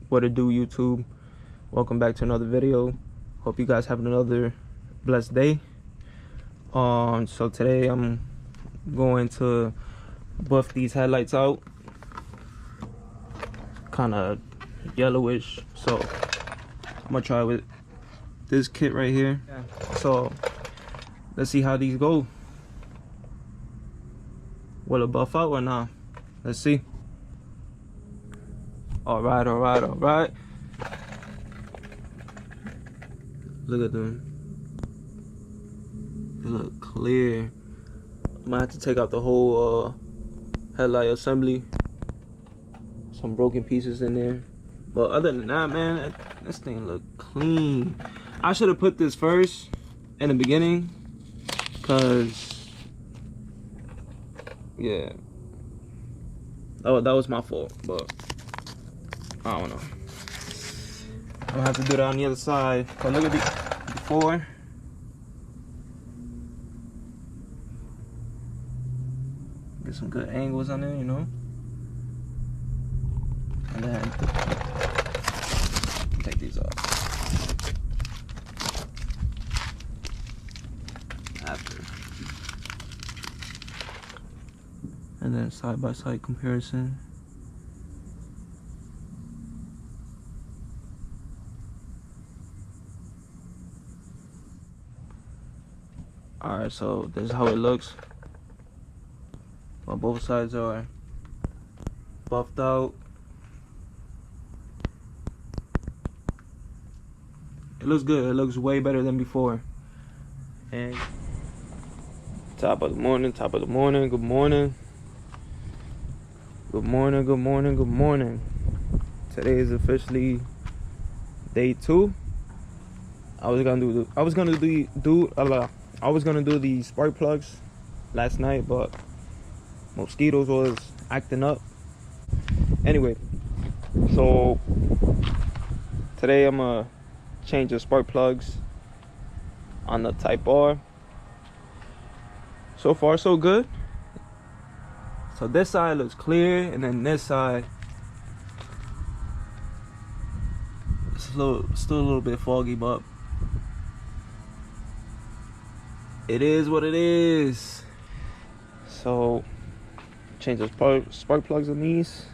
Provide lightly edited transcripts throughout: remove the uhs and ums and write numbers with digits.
What it do, YouTube? Welcome back to another video. Hope you guys having another blessed day. So today I'm going to buff these headlights out, kind of yellowish, so I'm gonna try with this kit right here. So let's see how these go. Will it buff out or not? Let's see. All right. Look at them. They look clear. I might have to take out the whole headlight assembly. Some broken pieces in there. But other than that, man, this thing look clean. I should have put this first in the beginning, cause yeah, that was my fault. But I don't know. I'm gonna have to do that on the other side. Cause look at the before. Get some good angles on there, you know. And then take these off. After. And then side by side comparison. Alright, so this is how it looks. Well, both sides are buffed out. It looks good. It looks way better than before. And top of the morning. Good morning. Today is officially day 2. I was gonna do the spark plugs last night, but mosquitoes was acting up. Anyway, so today I'm gonna change the spark plugs on the Type R. So far so good. So this side looks clear, and then this side it's still a little bit foggy, but it is what it is. So change the spark plugs on these.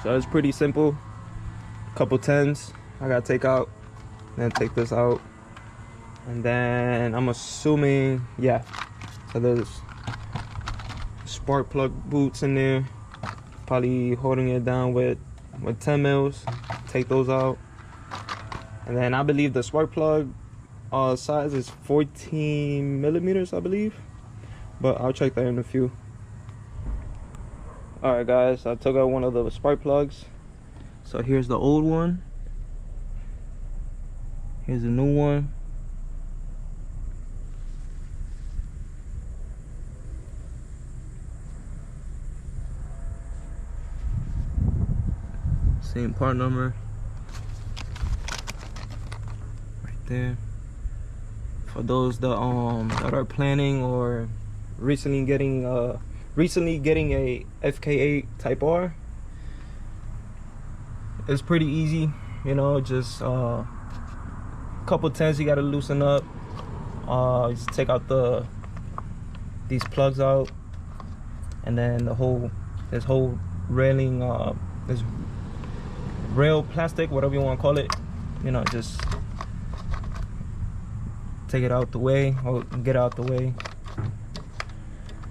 So it's pretty simple. Couple 10s I gotta take out, then take this out, and then I'm assuming, yeah, so there's spark plug boots in there, probably holding it down with 10 mils. Take those out, and then I believe the spark plug size is 14 millimeters, I believe, but I'll check that in a few. Alright guys, I took out one of the spark plugs. So here's the old one, here's the new one. Same part number right there. For those that are planning or recently getting a Fk8 Type R, it's pretty easy, you know. Just couple 10s you gotta loosen up. Just take out these plugs out, and then this whole railing, this rail plastic, whatever you want to call it, you know, just take it out the way, or get out the way.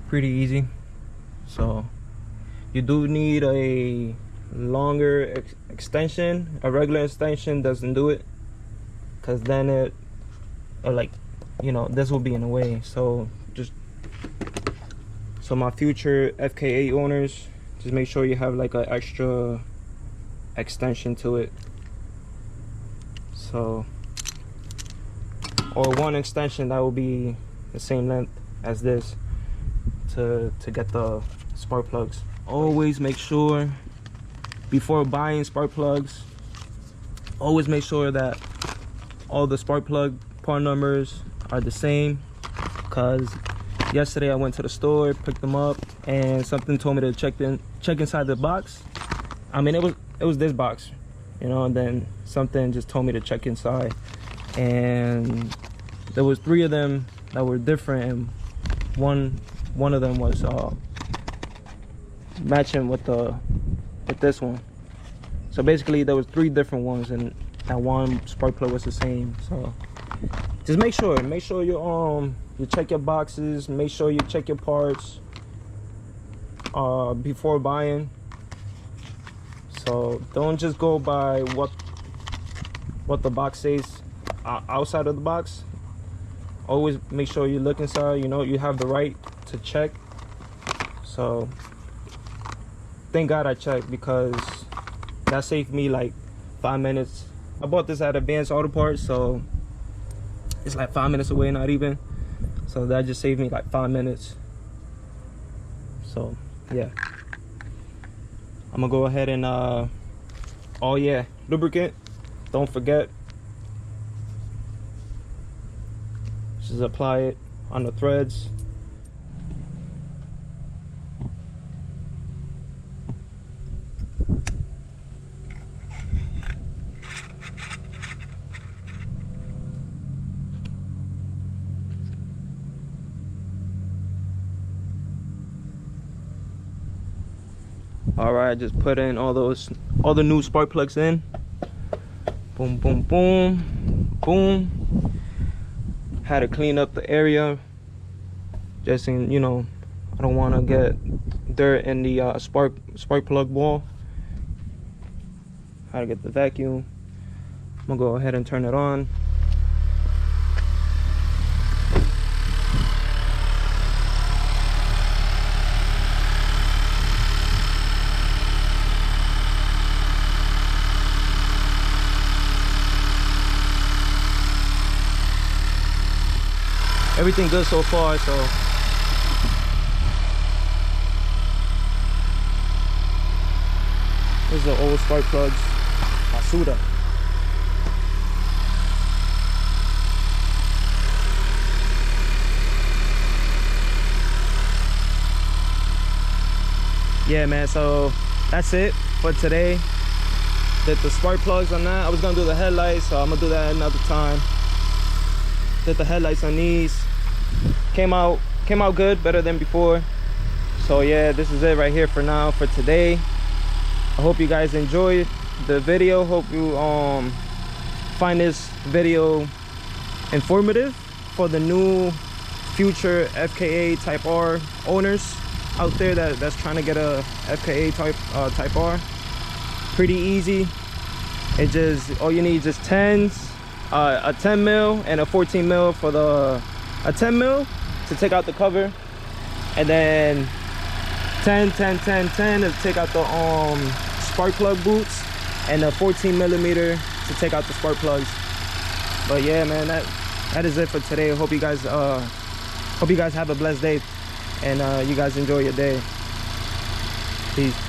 Pretty easy. So you do need a longer extension. A regular extension doesn't do it, because then it, like, you know, this will be in the way. So my future Fk8 owners, just make sure you have like an extra extension to it. So, or one extension that will be the same length as this to get the spark plugs. Always make sure before buying spark plugs always make sure that all the spark plug part numbers are the same, because yesterday I went to the store, picked them up, and something told me to check inside the box. I mean, it was this box, you know, and then something just told me to check inside, and there was 3 of them that were different, and one of them was matching with this one. So basically there was 3 different ones, and that one spark plug was the same. So just make sure you check your boxes, make sure you check your parts before buying. So don't just go by what the box says outside of the box. Always make sure you look inside, you know, you have the right to check. So thank God I checked, because that saved me like 5 minutes. I bought this at Advanced Auto Parts, so it's like 5 minutes away, not even. So that just saved me like 5 minutes. So yeah, I'm gonna go ahead and oh yeah, lubricant, don't forget, just apply it on the threads. All right, just put in all the new spark plugs in. Boom, boom, boom, boom. Had to clean up the area, just in, you know, I don't want to get dirt in the spark plug wall. Had to get the vacuum. I'm gonna go ahead and turn it on. Everything good so far, so these are old spark plugs, Masuda. Yeah, man, so that's it for today. Did the spark plugs on that. I was gonna do the headlights, so I'm gonna do that another time. Did the headlights on these. Came out good, better than before. So yeah, this is it right here for now, for today. I hope you guys enjoyed the video. Hope you find this video informative for the new future Fk8 Type R owners out there that's trying to get a Fk8 Type R. Pretty easy. It just, all you need is just 10s, a 10 mil and a 14 mil for a 10 mil to take out the cover, and then 10 to take out the spark plug boots, and a 14 millimeter to take out the spark plugs. But yeah, man, that is it for today. Hope you guys have a blessed day, and you guys enjoy your day. Peace.